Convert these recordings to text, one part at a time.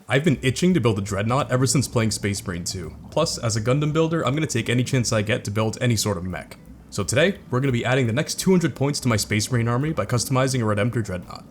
I've been itching to build a Dreadnought ever since playing Space Marine 2. Plus, as a Gundam builder, I'm going to take any chance I get to build any sort of mech. So today, we're going to be adding the next 200 points to my Space Marine army by customizing a redemptor Dreadnought.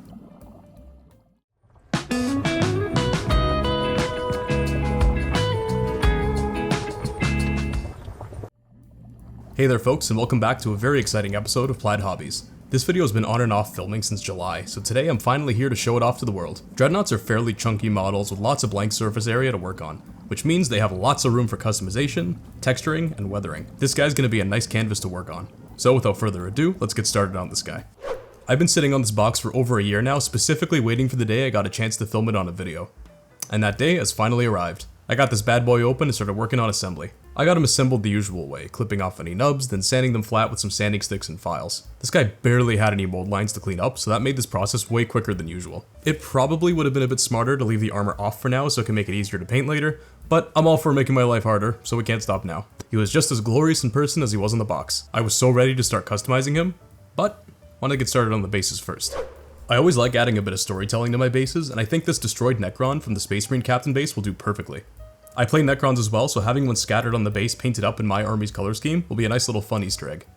Hey there folks, and welcome back to a very exciting episode of Plaid Hobbies. This video has been on and off filming since July, so today I'm finally here to show it off to the world. Dreadnoughts are fairly chunky models with lots of blank surface area to work on, which means they have lots of room for customization, texturing, and weathering. This guy's going to be a nice canvas to work on. So without further ado, let's get started on this guy. I've been sitting on this box for over a year now, specifically waiting for the day I got a chance to film it on a video. And that day has finally arrived. I got this bad boy open and started working on assembly. I got him assembled the usual way, clipping off any nubs, then sanding them flat with some sanding sticks and files. This guy barely had any mold lines to clean up, so that made this process way quicker than usual. It probably would have been a bit smarter to leave the armor off for now so it can make it easier to paint later, but I'm all for making my life harder, so we can't stop now. He was just as glorious in person as he was in the box. I was so ready to start customizing him, but want to get started on the bases first. I always like adding a bit of storytelling to my bases, and I think this destroyed Necron from the Space Marine Captain base will do perfectly. I play Necrons as well, so having one scattered on the base painted up in my army's color scheme will be a nice little fun Easter egg.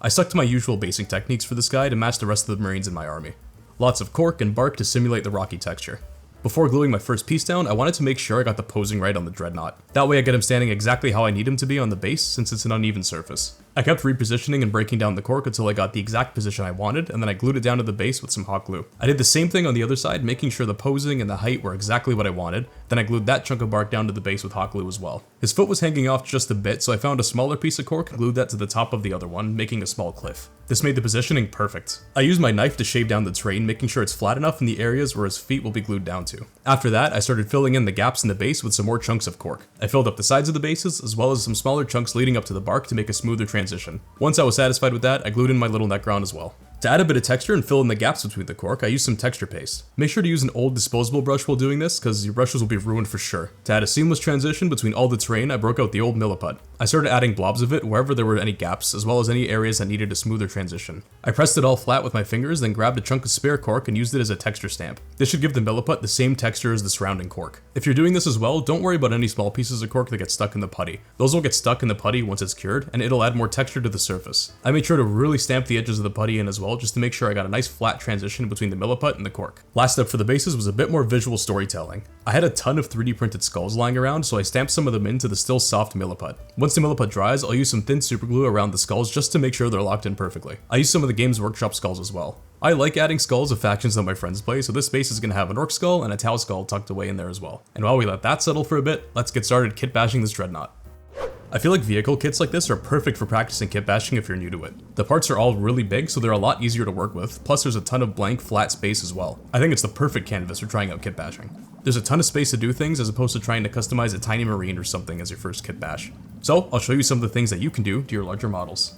I stuck to my usual basing techniques for this guy to match the rest of the Marines in my army. Lots of cork and bark to simulate the rocky texture. Before gluing my first piece down, I wanted to make sure I got the posing right on the Dreadnought. That way I get him standing exactly how I need him to be on the base since it's an uneven surface. I kept repositioning and breaking down the cork until I got the exact position I wanted, and then I glued it down to the base with some hot glue. I did the same thing on the other side, making sure the posing and the height were exactly what I wanted, then I glued that chunk of bark down to the base with hot glue as well. His foot was hanging off just a bit, so I found a smaller piece of cork and glued that to the top of the other one, making a small cliff. This made the positioning perfect. I used my knife to shave down the terrain, making sure it's flat enough in the areas where his feet will be glued down to. After that, I started filling in the gaps in the base with some more chunks of cork. I filled up the sides of the bases, as well as some smaller chunks leading up to the bark to make a smoother transition. Once I was satisfied with that, I glued in my little Necron as well. To add a bit of texture and fill in the gaps between the cork, I used some texture paste. Make sure to use an old disposable brush while doing this, because your brushes will be ruined for sure. To add a seamless transition between all the terrain, I broke out the old milliput. I started adding blobs of it wherever there were any gaps, as well as any areas that needed a smoother transition. I pressed it all flat with my fingers, then grabbed a chunk of spare cork and used it as a texture stamp. This should give the milliput the same texture as the surrounding cork. If you're doing this as well, don't worry about any small pieces of cork that get stuck in the putty. Those will get stuck in the putty once it's cured, and it'll add more texture to the surface. I made sure to really stamp the edges of the putty in as well, just to make sure I got a nice flat transition between the milliput and the cork. Last step for the bases was a bit more visual storytelling. I had a ton of 3D printed skulls lying around, so I stamped some of them into the still soft milliput. Once the milliput dries, I'll use some thin superglue around the skulls just to make sure they're locked in perfectly. I used some of the Games Workshop skulls as well. I like adding skulls of factions that my friends play, so this base is going to have an orc skull and a Tau skull tucked away in there as well. And while we let that settle for a bit, let's get started kit bashing this Dreadnought. I feel like vehicle kits like this are perfect for practicing kit bashing if you're new to it. The parts are all really big, so they're a lot easier to work with, plus there's a ton of blank, flat space as well. I think it's the perfect canvas for trying out kit bashing. There's a ton of space to do things as opposed to trying to customize a tiny marine or something as your first kit bash. So I'll show you some of the things that you can do to your larger models.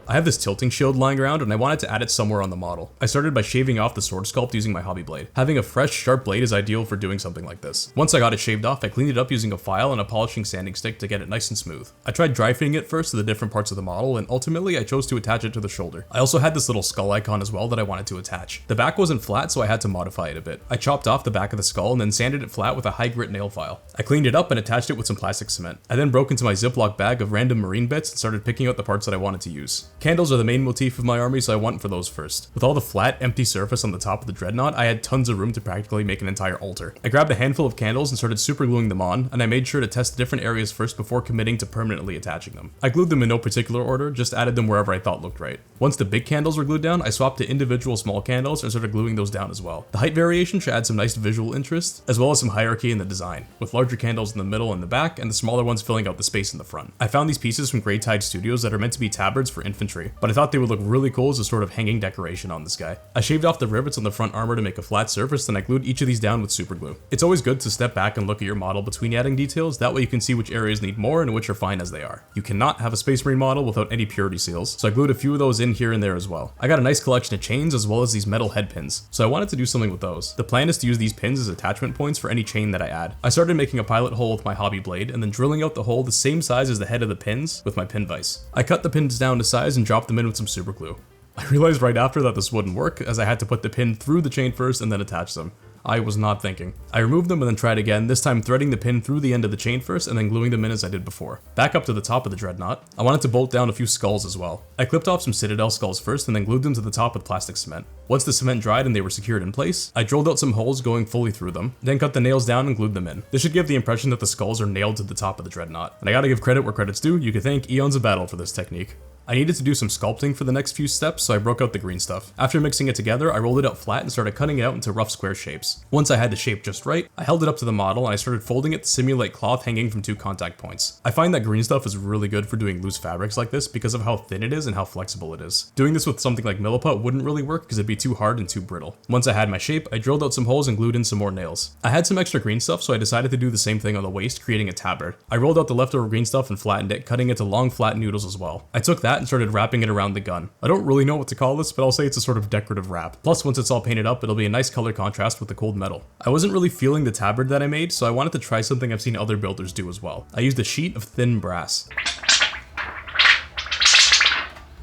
I have this tilting shield lying around and I wanted to add it somewhere on the model. I started by shaving off the sword sculpt using my hobby blade. Having a fresh, sharp blade is ideal for doing something like this. Once I got it shaved off, I cleaned it up using a file and a polishing sanding stick to get it nice and smooth. I tried dry fitting it first to the different parts of the model, and ultimately I chose to attach it to the shoulder. I also had this little skull icon as well that I wanted to attach. The back wasn't flat, so I had to modify it a bit. I chopped off the back of the skull and then sanded it flat with a high grit nail file. I cleaned it up and attached it with some plastic cement. I then broke into my Ziploc bag of random marine bits and started picking out the parts that I wanted to use. Candles are the main motif of my army, so I went for those first. With all the flat, empty surface on the top of the Dreadnought, I had tons of room to practically make an entire altar. I grabbed a handful of candles and started super gluing them on, and I made sure to test the different areas first before committing to permanently attaching them. I glued them in no particular order, just added them wherever I thought looked right. Once the big candles were glued down, I swapped to individual small candles and started gluing those down as well. The height variation should add some nice visual interest, as well as some hierarchy in the design, with larger candles in the middle and the back, and the smaller ones filling out the space in the front. I found these pieces from Grey Tide Studios that are meant to be tabards for infantry, but I thought they would look really cool as a sort of hanging decoration on this guy. I shaved off the rivets on the front armor to make a flat surface, then I glued each of these down with super glue. It's always good to step back and look at your model between adding details, that way you can see which areas need more and which are fine as they are. You cannot have a Space Marine model without any purity seals, so I glued a few of those in here and there as well. I got a nice collection of chains as well as these metal head pins, so I wanted to do something with those. The plan is to use these pins as attachment points for any chain that I add. I started making a pilot hole with my hobby blade and then drilling out the hole the same size as the head of the pins with my pin vise. I cut the pins down to size and dropped them in with some super glue. I realized right after that this wouldn't work, as I had to put the pin through the chain first and then attach them. I was not thinking. I removed them and then tried again, this time threading the pin through the end of the chain first and then gluing them in as I did before. Back up to the top of the dreadnought, I wanted to bolt down a few skulls as well. I clipped off some Citadel skulls first and then glued them to the top with plastic cement. Once the cement dried and they were secured in place, I drilled out some holes going fully through them, then cut the nails down and glued them in. This should give the impression that the skulls are nailed to the top of the dreadnought. And I gotta give credit where credit's due, you could thank Eons of Battle for this technique. I needed to do some sculpting for the next few steps, so I broke out the green stuff. After mixing it together, I rolled it out flat and started cutting it out into rough square shapes. Once I had the shape just right, I held it up to the model and I started folding it to simulate cloth hanging from 2 contact points. I find that green stuff is really good for doing loose fabrics like this because of how thin it is and how flexible it is. Doing this with something like milliput wouldn't really work because it'd be too hard and too brittle. Once I had my shape, I drilled out some holes and glued in some more nails. I had some extra green stuff, so I decided to do the same thing on the waist, creating a tabard. I rolled out the leftover green stuff and flattened it, cutting it to long flat noodles as well. I took that and started wrapping it around the gun. I don't really know what to call this, but I'll say it's a sort of decorative wrap. Plus, once it's all painted up, it'll be a nice color contrast with the cold metal. I wasn't really feeling the tabard that I made, so I wanted to try something I've seen other builders do as well. I used a sheet of thin brass.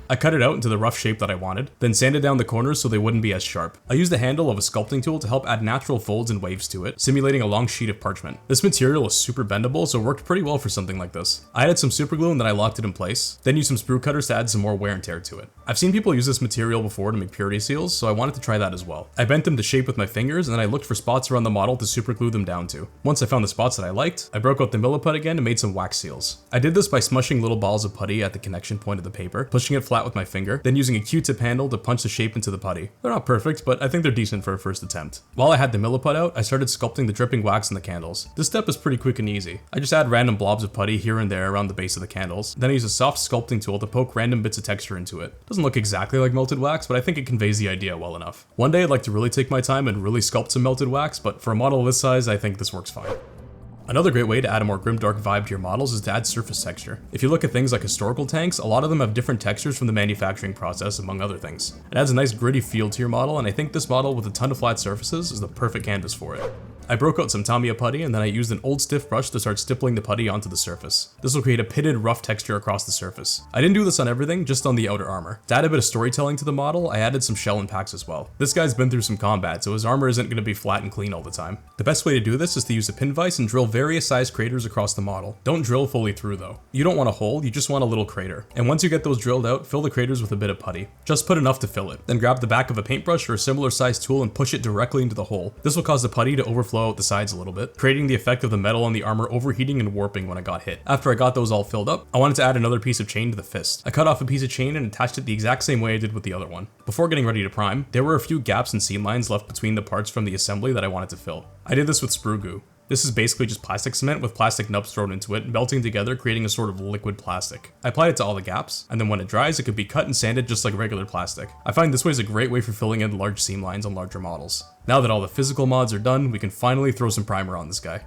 I cut it out into the rough shape that I wanted, then sanded down the corners so they wouldn't be as sharp. I used the handle of a sculpting tool to help add natural folds and waves to it, simulating a long sheet of parchment. This material is super bendable, so it worked pretty well for something like this. I added some super glue and then I locked it in place, then used some sprue cutters to add some more wear and tear to it. I've seen people use this material before to make purity seals, so I wanted to try that as well. I bent them to shape with my fingers and then I looked for spots around the model to super glue them down to. Once I found the spots that I liked, I broke out the milliput again and made some wax seals. I did this by smushing little balls of putty at the connection point of the paper, pushing it flat with my finger, then using a Q-tip handle to punch the shape into the putty. They're not perfect, but I think they're decent for a first attempt. While I had the milliput out, I started sculpting the dripping wax in the candles. This step is pretty quick and easy. I just add random blobs of putty here and there around the base of the candles. Then I use a soft sculpting tool to poke random bits of texture into it. Doesn't look exactly like melted wax, but I think it conveys the idea well enough. One day I'd like to really take my time and really sculpt some melted wax, but for a model this size, I think this works fine. Another great way to add a more grimdark vibe to your models is to add surface texture. If you look at things like historical tanks, a lot of them have different textures from the manufacturing process, among other things. It adds a nice gritty feel to your model, and I think this model with a ton of flat surfaces is the perfect canvas for it. I broke out some Tamiya putty and then I used an old stiff brush to start stippling the putty onto the surface. This will create a pitted, rough texture across the surface. I didn't do this on everything, just on the outer armor. To add a bit of storytelling to the model, I added some shell and packs as well. This guy's been through some combat, so his armor isn't going to be flat and clean all the time. The best way to do this is to use a pin vise and drill various sized craters across the model. Don't drill fully through though. You don't want a hole, you just want a little crater. And once you get those drilled out, fill the craters with a bit of putty. Just put enough to fill it. Then grab the back of a paintbrush or a similar sized tool and push it directly into the hole. This will cause the putty to overflow out the sides a little bit, creating the effect of the metal on the armor overheating and warping when I got hit. After I got those all filled up, I wanted to add another piece of chain to the fist. I cut off a piece of chain and attached it the exact same way I did with the other one. Before getting ready to prime, there were a few gaps and seam lines left between the parts from the assembly that I wanted to fill. I did this with sprue glue. This is basically just plastic cement with plastic nubs thrown into it, melting together, creating a sort of liquid plastic. I applied it to all the gaps, and then when it dries, it could be cut and sanded just like regular plastic. I find this way is a great way for filling in large seam lines on larger models. Now that all the physical mods are done, we can finally throw some primer on this guy.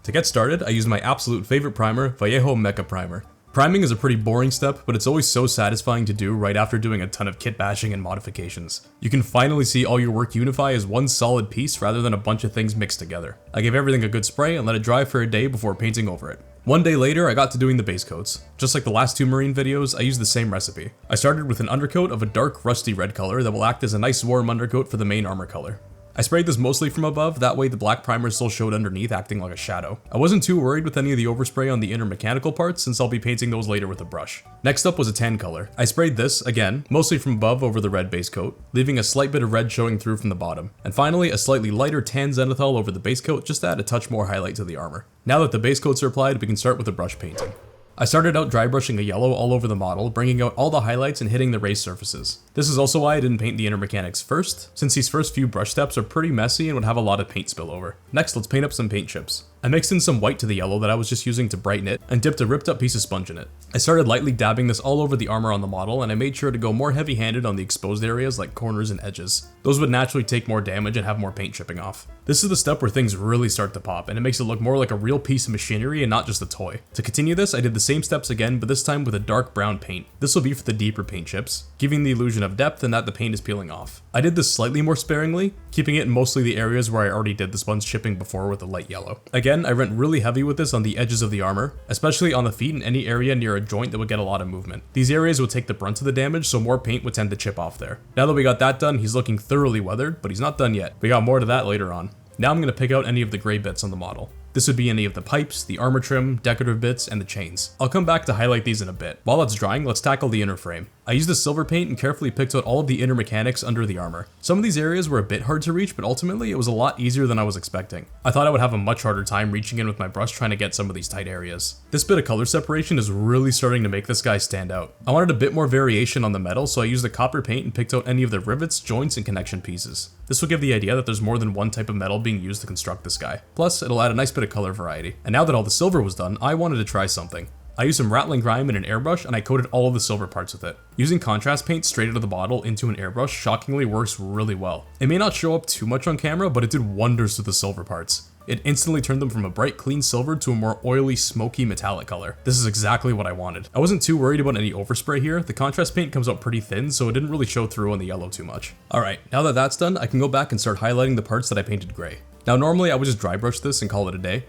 To get started, I use my absolute favorite primer, Vallejo Mecha Primer. Priming is a pretty boring step, but it's always so satisfying to do right after doing a ton of kit bashing and modifications. You can finally see all your work unify as one solid piece rather than a bunch of things mixed together. I gave everything a good spray and let it dry for a day before painting over it. One day later, I got to doing the base coats. Just like the last two marine videos, I used the same recipe. I started with an undercoat of a dark rusty red color that will act as a nice warm undercoat for the main armor color. I sprayed this mostly from above, that way the black primer still showed underneath, acting like a shadow. I wasn't too worried with any of the overspray on the inner mechanical parts since I'll be painting those later with a brush. Next up was a tan color. I sprayed this, again, mostly from above over the red base coat, leaving a slight bit of red showing through from the bottom. And finally, a slightly lighter tan zenithal over the base coat just to add a touch more highlight to the armor. Now that the base coats are applied, we can start with the brush painting. I started out dry brushing a yellow all over the model, bringing out all the highlights and hitting the raised surfaces. This is also why I didn't paint the inner mechanics first, since these first few brush steps are pretty messy and would have a lot of paint spill over. Next, let's paint up some paint chips. I mixed in some white to the yellow that I was just using to brighten it, and dipped a ripped up piece of sponge in it. I started lightly dabbing this all over the armor on the model, and I made sure to go more heavy-handed on the exposed areas like corners and edges. Those would naturally take more damage and have more paint chipping off. This is the step where things really start to pop, and it makes it look more like a real piece of machinery and not just a toy. To continue this, I did the same steps again, but this time with a dark brown paint. This will be for the deeper paint chips, giving the illusion of depth and that the paint is peeling off. I did this slightly more sparingly, keeping it in mostly the areas where I already did the sponge chipping before with a light yellow. Again, Again, I went really heavy with this on the edges of the armor, especially on the feet and any area near a joint that would get a lot of movement. These areas would take the brunt of the damage, so more paint would tend to chip off there. Now that we got that done, he's looking thoroughly weathered, but he's not done yet. We got more to that later on. Now I'm going to pick out any of the gray bits on the model. This would be any of the pipes, the armor trim, decorative bits, and the chains. I'll come back to highlight these in a bit. While it's drying, let's tackle the inner frame. I used the silver paint and carefully picked out all of the inner mechanics under the armor. Some of these areas were a bit hard to reach, but ultimately it was a lot easier than I was expecting. I thought I would have a much harder time reaching in with my brush trying to get some of these tight areas. This bit of color separation is really starting to make this guy stand out. I wanted a bit more variation on the metal, so I used the copper paint and picked out any of the rivets, joints, and connection pieces. This will give the idea that there's more than one type of metal being used to construct this guy. Plus, it'll add a nice bit of color variety. And now that all the silver was done, I wanted to try something. I used some rattling grime in an airbrush and I coated all of the silver parts with it. Using contrast paint straight out of the bottle into an airbrush shockingly works really well. It may not show up too much on camera, but it did wonders to the silver parts. It instantly turned them from a bright clean silver to a more oily, smoky metallic color. This is exactly what I wanted. I wasn't too worried about any overspray here. The contrast paint comes out pretty thin, so it didn't really show through on the yellow too much. Alright, now that that's done, I can go back and start highlighting the parts that I painted gray. Now normally I would just dry brush this and call it a day.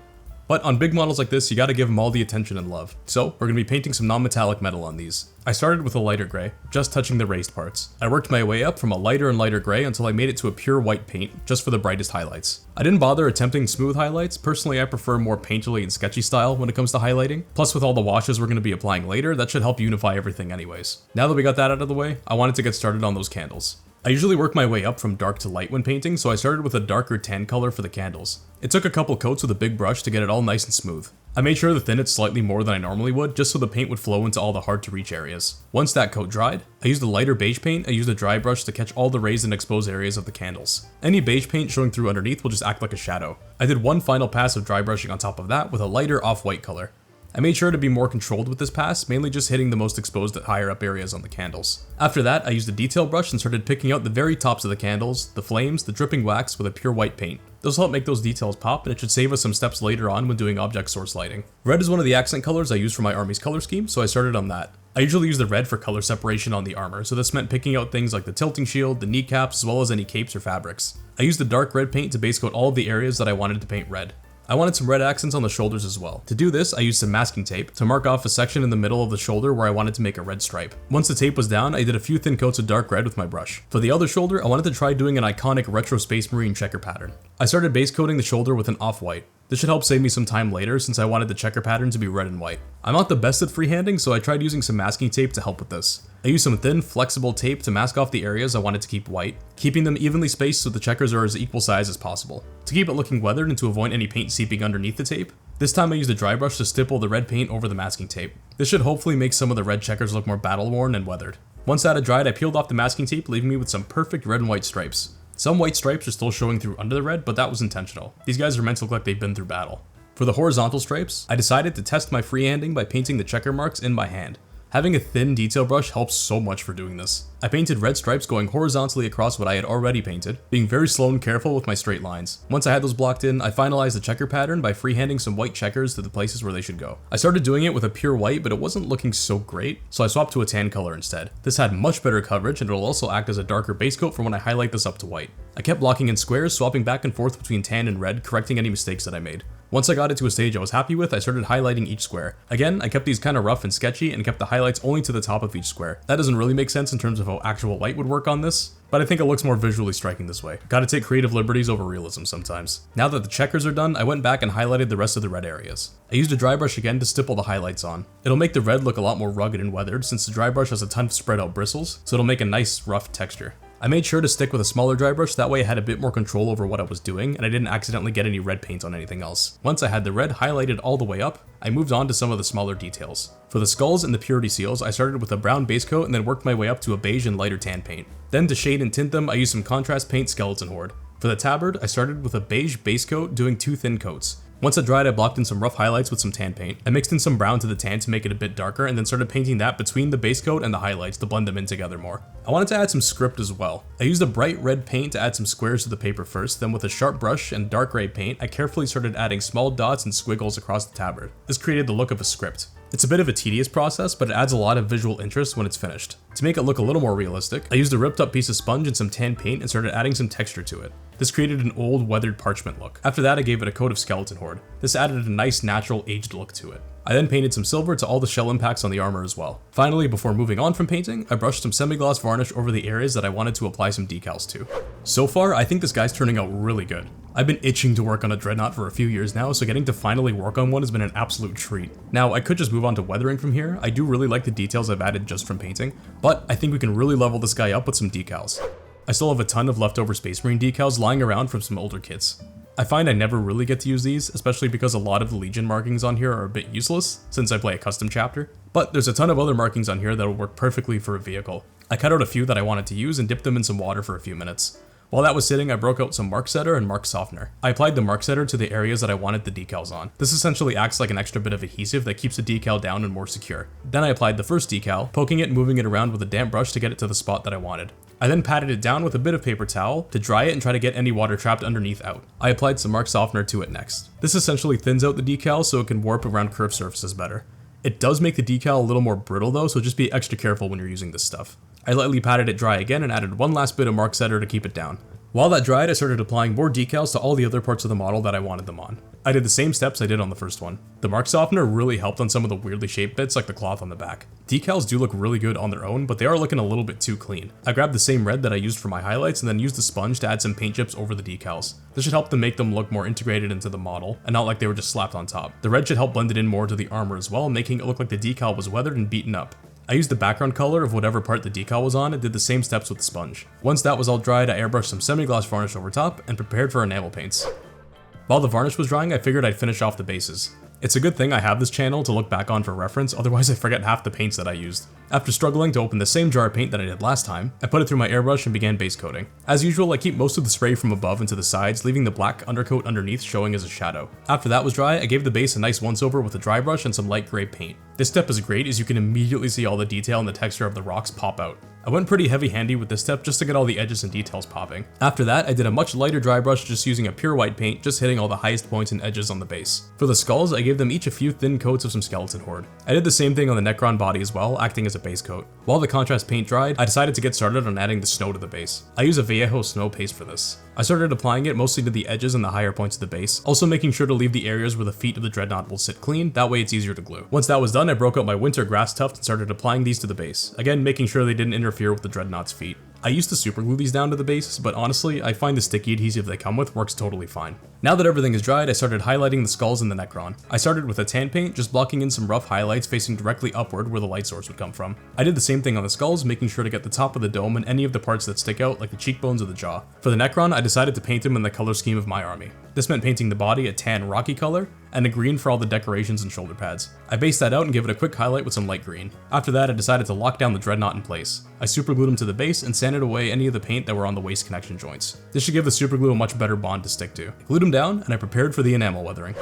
But on big models like this, you gotta give them all the attention and love. So we're gonna be painting some non-metallic metal on these. I started with a lighter gray, just touching the raised parts. I worked my way up from a lighter and lighter gray until I made it to a pure white paint, just for the brightest highlights. I didn't bother attempting smooth highlights. Personally, I prefer more painterly and sketchy style when it comes to highlighting. Plus with all the washes we're gonna be applying later, that should help unify everything anyways. Now that we got that out of the way, I wanted to get started on those candles. I usually work my way up from dark to light when painting, so I started with a darker tan color for the candles. It took a couple coats with a big brush to get it all nice and smooth. I made sure to thin it slightly more than I normally would, just so the paint would flow into all the hard to reach areas. Once that coat dried, I used a lighter beige paint. I used a dry brush to catch all the raised and exposed areas of the candles. Any beige paint showing through underneath will just act like a shadow. I did one final pass of dry brushing on top of that with a lighter off-white color. I made sure to be more controlled with this pass, mainly just hitting the most exposed at higher up areas on the candles. After that, I used a detail brush and started picking out the very tops of the candles, the flames, the dripping wax with a pure white paint. This will help make those details pop, and it should save us some steps later on when doing object source lighting. Red is one of the accent colors I use for my army's color scheme, so I started on that. I usually use the red for color separation on the armor, so this meant picking out things like the tilting shield, the kneecaps, as well as any capes or fabrics. I used the dark red paint to base coat all of the areas that I wanted to paint red. I wanted some red accents on the shoulders as well. To do this, I used some masking tape to mark off a section in the middle of the shoulder where I wanted to make a red stripe. Once the tape was down, I did a few thin coats of dark red with my brush. For the other shoulder, I wanted to try doing an iconic retro Space Marine checker pattern. I started base coating the shoulder with an off-white. This should help save me some time later since I wanted the checker pattern to be red and white. I'm not the best at freehanding, so I tried using some masking tape to help with this. I used some thin, flexible tape to mask off the areas I wanted to keep white, keeping them evenly spaced so the checkers are as equal size as possible. To keep it looking weathered and to avoid any paint seeping underneath the tape, this time I used a dry brush to stipple the red paint over the masking tape. This should hopefully make some of the red checkers look more battle-worn and weathered. Once that had dried, I peeled off the masking tape, leaving me with some perfect red and white stripes. Some white stripes are still showing through under the red, but that was intentional. These guys are meant to look like they've been through battle. For the horizontal stripes, I decided to test my freehanding by painting the checker marks in by hand. Having a thin detail brush helps so much for doing this. I painted red stripes going horizontally across what I had already painted, being very slow and careful with my straight lines. Once I had those blocked in, I finalized the checker pattern by freehanding some white checkers to the places where they should go. I started doing it with a pure white, but it wasn't looking so great, so I swapped to a tan color instead. This had much better coverage, and it will also act as a darker base coat for when I highlight this up to white. I kept blocking in squares, swapping back and forth between tan and red, correcting any mistakes that I made. Once I got it to a stage I was happy with, I started highlighting each square. Again, I kept these kind of rough and sketchy and kept the highlights only to the top of each square. That doesn't really make sense in terms of how actual light would work on this, but I think it looks more visually striking this way. Gotta take creative liberties over realism sometimes. Now that the checkers are done, I went back and highlighted the rest of the red areas. I used a dry brush again to stipple the highlights on. It'll make the red look a lot more rugged and weathered since the dry brush has a ton of spread out bristles, so it'll make a nice rough texture. I made sure to stick with a smaller dry brush, that way I had a bit more control over what I was doing and I didn't accidentally get any red paint on anything else. Once I had the red highlighted all the way up, I moved on to some of the smaller details. For the skulls and the purity seals, I started with a brown base coat and then worked my way up to a beige and lighter tan paint. Then to shade and tint them, I used some contrast paint skeleton horde. For the tabard, I started with a beige base coat doing 2 thin coats. Once it dried, I blocked in some rough highlights with some tan paint. I mixed in some brown to the tan to make it a bit darker and then started painting that between the base coat and the highlights to blend them in together more. I wanted to add some script as well. I used a bright red paint to add some squares to the paper first, then with a sharp brush and dark gray paint, I carefully started adding small dots and squiggles across the tabard. This created the look of a script. It's a bit of a tedious process, but it adds a lot of visual interest when it's finished. To make it look a little more realistic, I used a ripped up piece of sponge and some tan paint and started adding some texture to it. This created an old weathered parchment look. After that, I gave it a coat of skeleton horde. This added a nice natural aged look to it. I then painted some silver to all the shell impacts on the armor as well. Finally, before moving on from painting, I brushed some semi-gloss varnish over the areas that I wanted to apply some decals to. So far, I think this guy's turning out really good. I've been itching to work on a dreadnought for a few years now, so getting to finally work on one has been an absolute treat. Now, I could just move on to weathering from here. I do really like the details I've added just from painting, but I think we can really level this guy up with some decals. I still have a ton of leftover Space Marine decals lying around from some older kits. I find I never really get to use these, especially because a lot of the Legion markings on here are a bit useless, since I play a custom chapter, but there's a ton of other markings on here that will work perfectly for a vehicle. I cut out a few that I wanted to use and dipped them in some water for a few minutes. While that was sitting, I broke out some mark setter and mark softener. I applied the mark setter to the areas that I wanted the decals on. This essentially acts like an extra bit of adhesive that keeps the decal down and more secure. Then I applied the first decal, poking it and moving it around with a damp brush to get it to the spot that I wanted. I then patted it down with a bit of paper towel to dry it and try to get any water trapped underneath out. I applied some mark softener to it next. This essentially thins out the decal so it can warp around curved surfaces better. It does make the decal a little more brittle though, so just be extra careful when you're using this stuff. I lightly patted it dry again and added one last bit of mark setter to keep it down. While that dried, I started applying more decals to all the other parts of the model that I wanted them on. I did the same steps I did on the first one. The mark softener really helped on some of the weirdly shaped bits like the cloth on the back. Decals do look really good on their own, but they are looking a little bit too clean. I grabbed the same red that I used for my highlights and then used the sponge to add some paint chips over the decals. This should help to make them look more integrated into the model and not like they were just slapped on top. The red should help blend it in more to the armor as well, making it look like the decal was weathered and beaten up. I used the background color of whatever part the decal was on and did the same steps with the sponge. Once that was all dried, I airbrushed some semi-gloss varnish over top and prepared for enamel paints. While the varnish was drying, I figured I'd finish off the bases. It's a good thing I have this channel to look back on for reference, otherwise I forget half the paints that I used. After struggling to open the same jar of paint that I did last time, I put it through my airbrush and began base coating. As usual, I keep most of the spray from above and to the sides, leaving the black undercoat underneath showing as a shadow. After that was dry, I gave the base a nice once-over with a dry brush and some light gray paint. This step is great as you can immediately see all the detail and the texture of the rocks pop out. I went pretty heavy-handed with this step just to get all the edges and details popping. After that, I did a much lighter dry brush just using a pure white paint, just hitting all the highest points and edges on the base. For the skulls, I gave them each a few thin coats of some skeleton horde. I did the same thing on the Necron body as well, acting as a base coat. While the contrast paint dried, I decided to get started on adding the snow to the base. I use a Viejo snow paste for this. I started applying it mostly to the edges and the higher points of the base, also making sure to leave the areas where the feet of the dreadnought will sit clean, that way it's easier to glue. Once that was done, I broke out my winter grass tuft and started applying these to the base, again making sure they didn't interfere with the dreadnought's feet. I used to super glue these down to the base, but honestly, I find the sticky adhesive they come with works totally fine. Now that everything is dried, I started highlighting the skulls and the Necron. I started with a tan paint, just blocking in some rough highlights facing directly upward where the light source would come from. I did the same thing on the skulls, making sure to get the top of the dome and any of the parts that stick out like the cheekbones or the jaw. For the Necron, I decided to paint him in the color scheme of my army. This meant painting the body a tan rocky color, and a green for all the decorations and shoulder pads. I based that out and gave it a quick highlight with some light green. After that, I decided to lock down the dreadnought in place. I superglued him to the base and sanded away any of the paint that were on the waist connection joints. This should give the superglue a much better bond to stick to. I glued him down, and I prepared for the enamel weathering.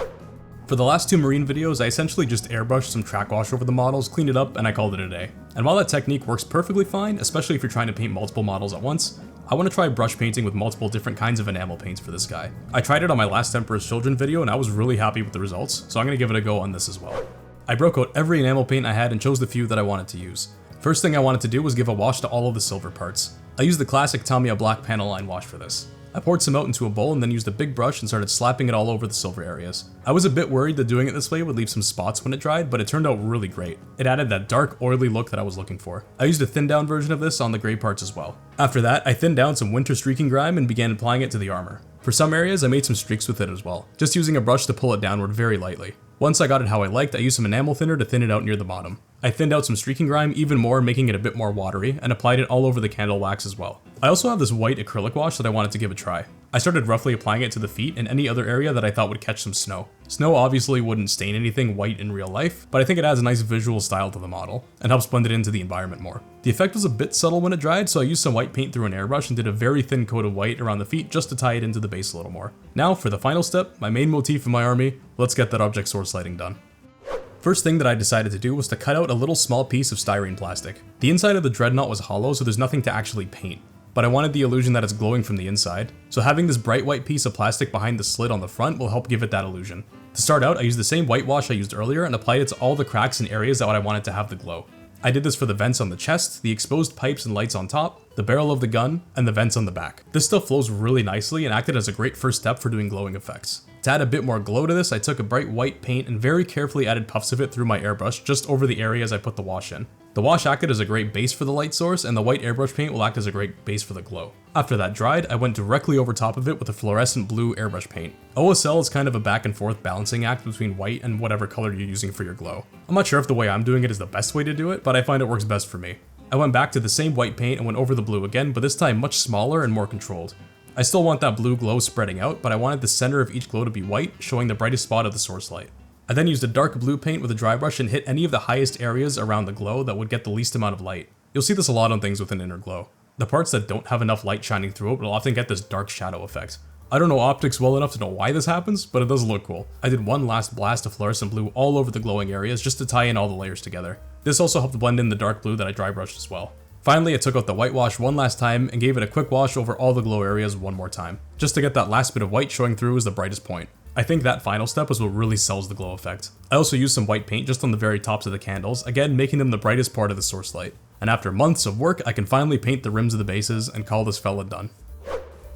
For the last two marine videos, I essentially just airbrushed some track wash over the models, cleaned it up, and I called it a day. And while that technique works perfectly fine, especially if you're trying to paint multiple models at once, I want to try brush painting with multiple different kinds of enamel paints for this guy. I tried it on my last Emperor's Children video and I was really happy with the results, so I'm going to give it a go on this as well. I broke out every enamel paint I had and chose the few that I wanted to use. First thing I wanted to do was give a wash to all of the silver parts. I used the classic Tamiya black panel line wash for this. I poured some out into a bowl and then used a big brush and started slapping it all over the silver areas. I was a bit worried that doing it this way would leave some spots when it dried, but it turned out really great. It added that dark, oily look that I was looking for. I used a thinned down version of this on the gray parts as well. After that, I thinned down some winter streaking grime and began applying it to the armor. For some areas, I made some streaks with it as well, just using a brush to pull it downward very lightly. Once I got it how I liked, I used some enamel thinner to thin it out near the bottom. I thinned out some streaking grime even more, making it a bit more watery, and applied it all over the candle wax as well. I also have this white acrylic wash that I wanted to give a try. I started roughly applying it to the feet and any other area that I thought would catch some snow. Snow obviously wouldn't stain anything white in real life, but I think it adds a nice visual style to the model, and helps blend it into the environment more. The effect was a bit subtle when it dried, so I used some white paint through an airbrush and did a very thin coat of white around the feet just to tie it into the base a little more. Now for the final step, my main motif in my army, let's get that object source lighting done. First thing that I decided to do was to cut out a little small piece of styrene plastic. The inside of the dreadnought was hollow, so there's nothing to actually paint, but I wanted the illusion that it's glowing from the inside, so having this bright white piece of plastic behind the slit on the front will help give it that illusion. To start out, I used the same whitewash I used earlier and applied it to all the cracks and areas that I wanted to have the glow. I did this for the vents on the chest, the exposed pipes and lights on top, the barrel of the gun, and the vents on the back. This stuff flows really nicely and acted as a great first step for doing glowing effects. To add a bit more glow to this, I took a bright white paint and very carefully added puffs of it through my airbrush just over the areas I put the wash in. The wash acted as a great base for the light source, and the white airbrush paint will act as a great base for the glow. After that dried, I went directly over top of it with a fluorescent blue airbrush paint. OSL is kind of a back and forth balancing act between white and whatever color you're using for your glow. I'm not sure if the way I'm doing it is the best way to do it, but I find it works best for me. I went back to the same white paint and went over the blue again, but this time much smaller and more controlled. I still want that blue glow spreading out, but I wanted the center of each glow to be white, showing the brightest spot of the source light. I then used a dark blue paint with a dry brush and hit any of the highest areas around the glow that would get the least amount of light. You'll see this a lot on things with an inner glow. The parts that don't have enough light shining through it will often get this dark shadow effect. I don't know optics well enough to know why this happens, but it does look cool. I did one last blast of fluorescent blue all over the glowing areas just to tie in all the layers together. This also helped blend in the dark blue that I dry brushed as well. Finally, I took out the whitewash one last time and gave it a quick wash over all the glow areas one more time, just to get that last bit of white showing through as the brightest point. I think that final step is what really sells the glow effect. I also used some white paint just on the very tops of the candles, again making them the brightest part of the source light. And after months of work, I can finally paint the rims of the bases and call this fella done.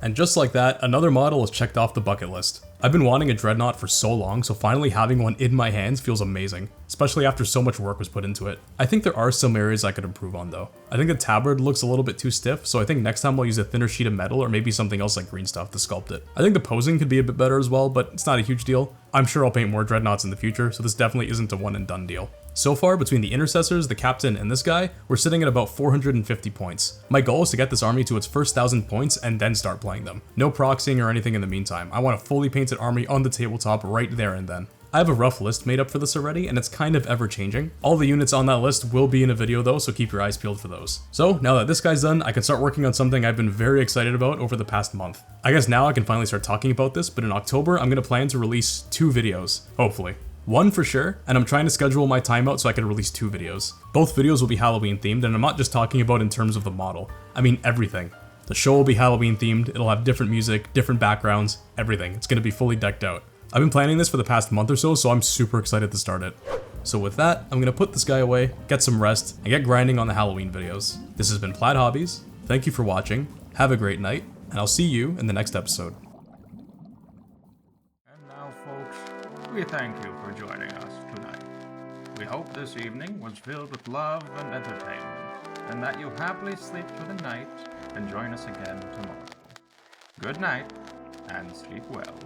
And just like that, another model is checked off the bucket list. I've been wanting a Dreadnought for so long, so finally having one in my hands feels amazing, especially after so much work was put into it. I think there are some areas I could improve on though. I think the tabard looks a little bit too stiff, so I think next time I'll use a thinner sheet of metal or maybe something else like green stuff to sculpt it. I think the posing could be a bit better as well, but it's not a huge deal. I'm sure I'll paint more Dreadnoughts in the future, so this definitely isn't a one and done deal. So far, between the intercessors, the captain, and this guy, we're sitting at about 450 points. My goal is to get this army to its first 1,000 points and then start playing them. No proxying or anything in the meantime. I want a fully painted army on the tabletop right there and then. I have a rough list made up for this already, and it's kind of ever changing. All the units on that list will be in a video though, so keep your eyes peeled for those. So now that this guy's done, I can start working on something I've been very excited about over the past month. I guess now I can finally start talking about this, but in October, I'm gonna plan to release 2 videos, hopefully. One for sure, and I'm trying to schedule my timeout so I can release 2 videos. Both videos will be Halloween themed, and I'm not just talking about in terms of the model. I mean everything. The show will be Halloween themed, it'll have different music, different backgrounds, everything. It's gonna be fully decked out. I've been planning this for the past month or so I'm super excited to start it. So with that, I'm gonna put this guy away, get some rest, and get grinding on the Halloween videos. This has been Plaid Hobbies, thank you for watching, have a great night, and I'll see you in the next episode. And now, folks, we thank you for joining us tonight. We hope this evening was filled with love and entertainment, and that you happily sleep through the night and join us again tomorrow. Good night, and sleep well.